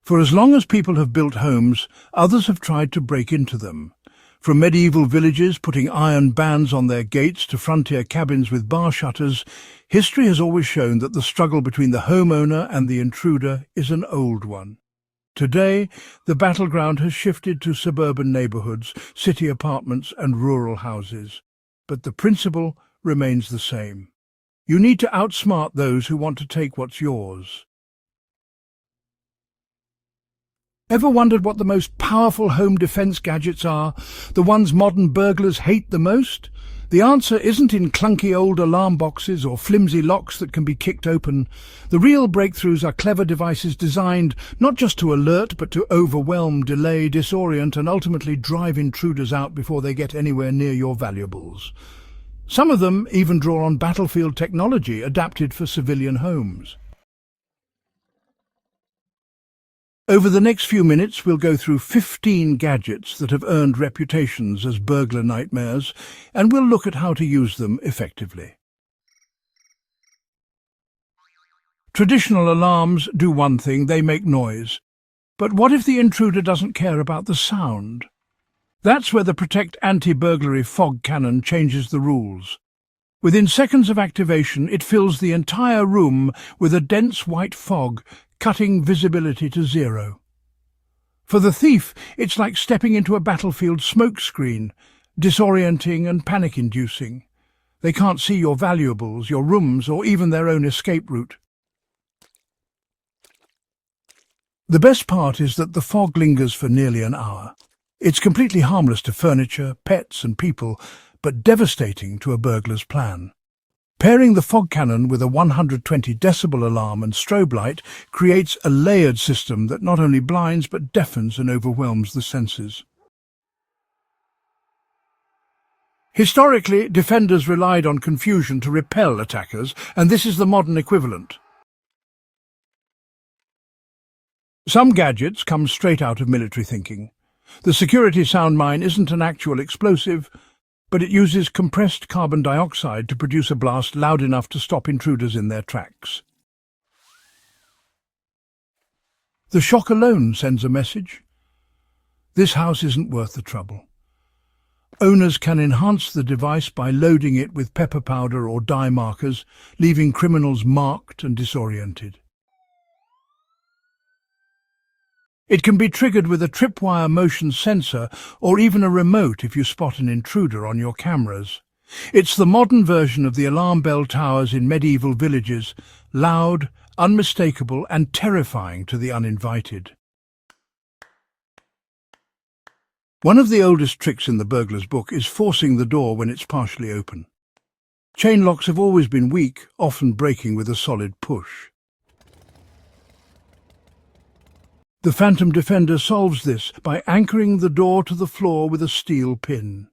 For as long as people have built homes, others have tried to break into them. From medieval villages putting iron bands on their gates to frontier cabins with bar shutters, history has always shown that the struggle between the homeowner and the intruder is an old one. Today, the battleground has shifted to suburban neighbourhoods, city apartments and rural houses. But the principle remains the same. You need to outsmart those who want to take what's yours. Ever wondered what the most powerful home defense gadgets are, the ones modern burglars hate the most? The answer isn't in clunky old alarm boxes or flimsy locks that can be kicked open. The real breakthroughs are clever devices designed not just to alert but to overwhelm, delay, disorient and ultimately drive intruders out before they get anywhere near your valuables. Some of them even draw on battlefield technology adapted for civilian homes. Over the next few minutes, we'll go through 15 gadgets that have earned reputations as burglar nightmares, and we'll look at how to use them effectively. Traditional alarms do one thing, they make noise. But what if the intruder doesn't care about the sound? That's where the Protect anti-burglary fog cannon changes the rules. Within seconds of activation, it fills the entire room with a dense white fog, cutting visibility to zero. For the thief, it's like stepping into a battlefield smoke screen, disorienting and panic-inducing. They can't see your valuables, your rooms, or even their own escape route. The best part is that the fog lingers for nearly an hour. It's completely harmless to furniture, pets and people, but devastating to a burglar's plan. Pairing the fog cannon with a 120 decibel alarm and strobe light creates a layered system that not only blinds but deafens and overwhelms the senses. Historically, defenders relied on confusion to repel attackers, and this is the modern equivalent. Some gadgets come straight out of military thinking. The security sound mine isn't an actual explosive, but it uses compressed carbon dioxide to produce a blast loud enough to stop intruders in their tracks. The shock alone sends a message. This house isn't worth the trouble. Owners can enhance the device by loading it with pepper powder or dye markers, leaving criminals marked and disoriented. It can be triggered with a tripwire motion sensor or even a remote if you spot an intruder on your cameras. It's the modern version of the alarm bell towers in medieval villages, loud, unmistakable and terrifying to the uninvited. One of the oldest tricks in the burglar's book is forcing the door when it's partially open. Chain locks have always been weak, often breaking with a solid push. The Phantom Defender solves this by anchoring the door to the floor with a steel pin.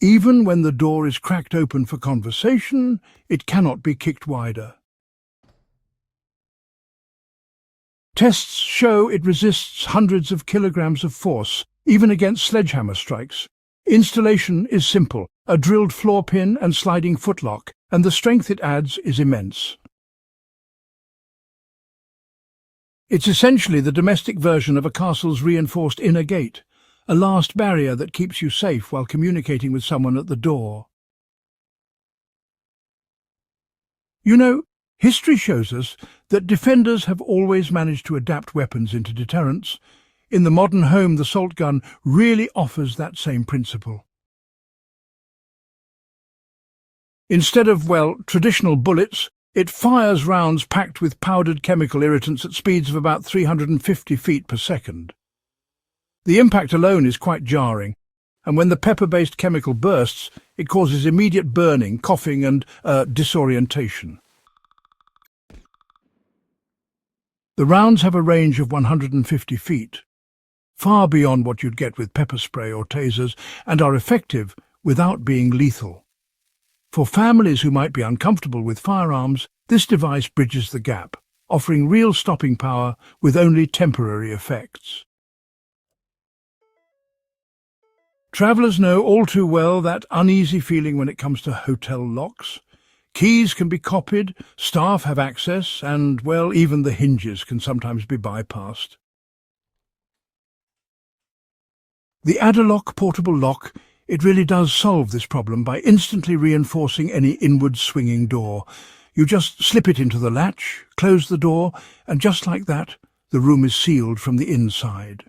Even when the door is cracked open for conversation, it cannot be kicked wider. Tests show it resists hundreds of kilograms of force, even against sledgehammer strikes. Installation is simple, a drilled floor pin and sliding footlock, and the strength it adds is immense. It's essentially the domestic version of a castle's reinforced inner gate, a last barrier that keeps you safe while communicating with someone at the door. You know, history shows us that defenders have always managed to adapt weapons into deterrents. In the modern home, the salt gun really offers that same principle. Instead of, traditional bullets, it fires rounds packed with powdered chemical irritants at speeds of about 350 feet per second. The impact alone is quite jarring, and when the pepper-based chemical bursts, it causes immediate burning, coughing and disorientation. The rounds have a range of 150 feet, far beyond what you'd get with pepper spray or tasers, and are effective without being lethal. For families who might be uncomfortable with firearms, this device bridges the gap, offering real stopping power with only temporary effects. Travellers know all too well that uneasy feeling when it comes to hotel locks. Keys can be copied, staff have access, and, even the hinges can sometimes be bypassed. The Add-A-Lock portable lock, it really does solve this problem by instantly reinforcing any inward swinging door. You just slip it into the latch, close the door, and just like that, the room is sealed from the inside.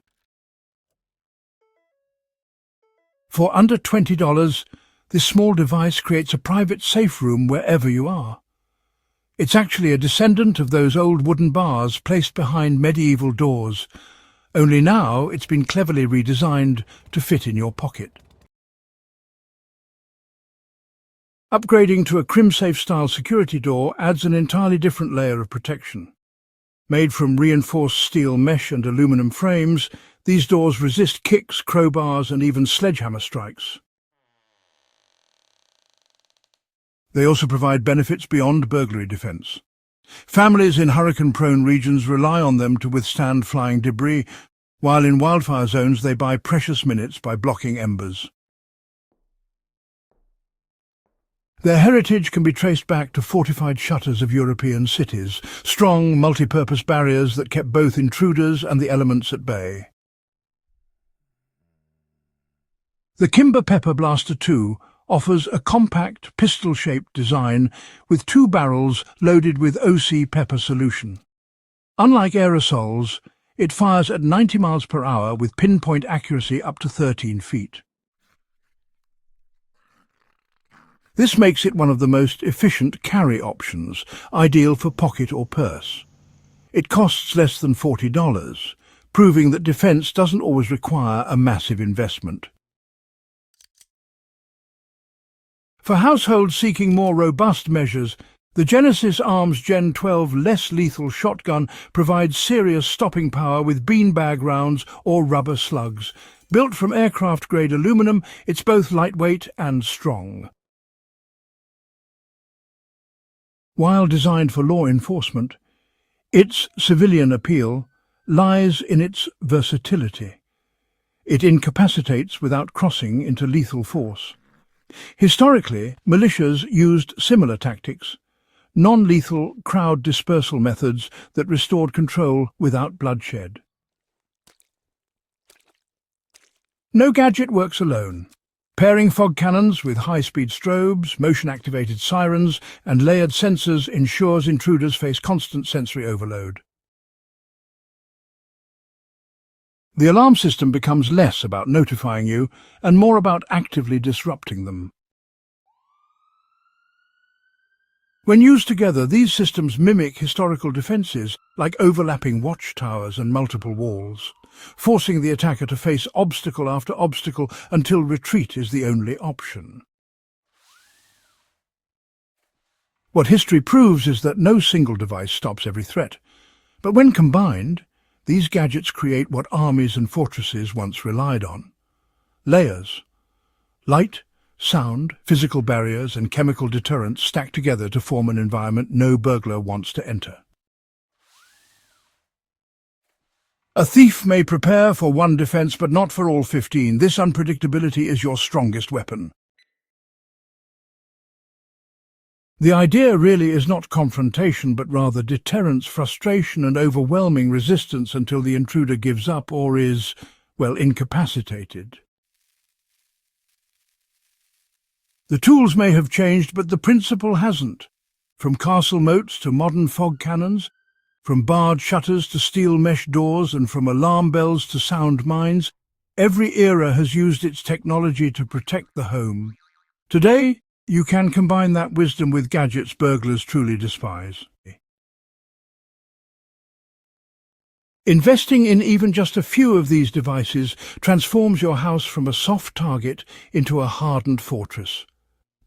For under $20, this small device creates a private safe room wherever you are. It's actually a descendant of those old wooden bars placed behind medieval doors, only now it's been cleverly redesigned to fit in your pocket. Upgrading to a CrimSafe-style security door adds an entirely different layer of protection. Made from reinforced steel mesh and aluminum frames, these doors resist kicks, crowbars, and even sledgehammer strikes. They also provide benefits beyond burglary defense. Families in hurricane-prone regions rely on them to withstand flying debris, while in wildfire zones they buy precious minutes by blocking embers. Their heritage can be traced back to fortified shutters of European cities, strong, multi-purpose barriers that kept both intruders and the elements at bay. The Kimber Pepper Blaster 2 offers a compact, pistol-shaped design with 2 barrels loaded with OC pepper solution. Unlike aerosols, it fires at 90 miles per hour with pinpoint accuracy up to 13 feet. This makes it one of the most efficient carry options, ideal for pocket or purse. It costs less than $40, proving that defense doesn't always require a massive investment. For households seeking more robust measures, the Genesis Arms Gen 12 less lethal shotgun provides serious stopping power with beanbag rounds or rubber slugs. Built from aircraft-grade aluminum, it's both lightweight and strong. While designed for law enforcement, its civilian appeal lies in its versatility. It incapacitates without crossing into lethal force. Historically, militias used similar tactics, non-lethal crowd dispersal methods that restored control without bloodshed. No gadget works alone. Pairing fog cannons with high-speed strobes, motion-activated sirens, and layered sensors ensures intruders face constant sensory overload. The alarm system becomes less about notifying you and more about actively disrupting them. When used together, these systems mimic historical defences like overlapping watchtowers and multiple walls, forcing the attacker to face obstacle after obstacle until retreat is the only option. What history proves is that no single device stops every threat, but when combined, these gadgets create what armies and fortresses once relied on. Layers. Light, sound, physical barriers and chemical deterrents stack together to form an environment no burglar wants to enter. A thief may prepare for one defense but not for all 15. This unpredictability is your strongest weapon. The idea really is not confrontation, but rather deterrence, frustration and overwhelming resistance until the intruder gives up or is, well, incapacitated. The tools may have changed, but the principle hasn't. From castle moats to modern fog cannons, from barred shutters to steel mesh doors, and from alarm bells to sound mines, every era has used its technology to protect the home. Today, you can combine that wisdom with gadgets burglars truly despise. Investing in even just a few of these devices transforms your house from a soft target into a hardened fortress.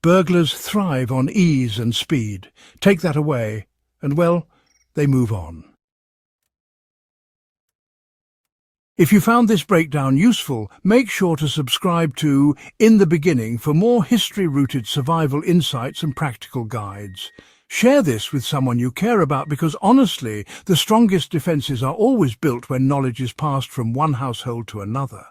Burglars thrive on ease and speed. Take that away, and well, they move on. If you found this breakdown useful, make sure to subscribe to In the Beginning for more history-rooted survival insights and practical guides. Share this with someone you care about because, honestly, the strongest defenses are always built when knowledge is passed from one household to another.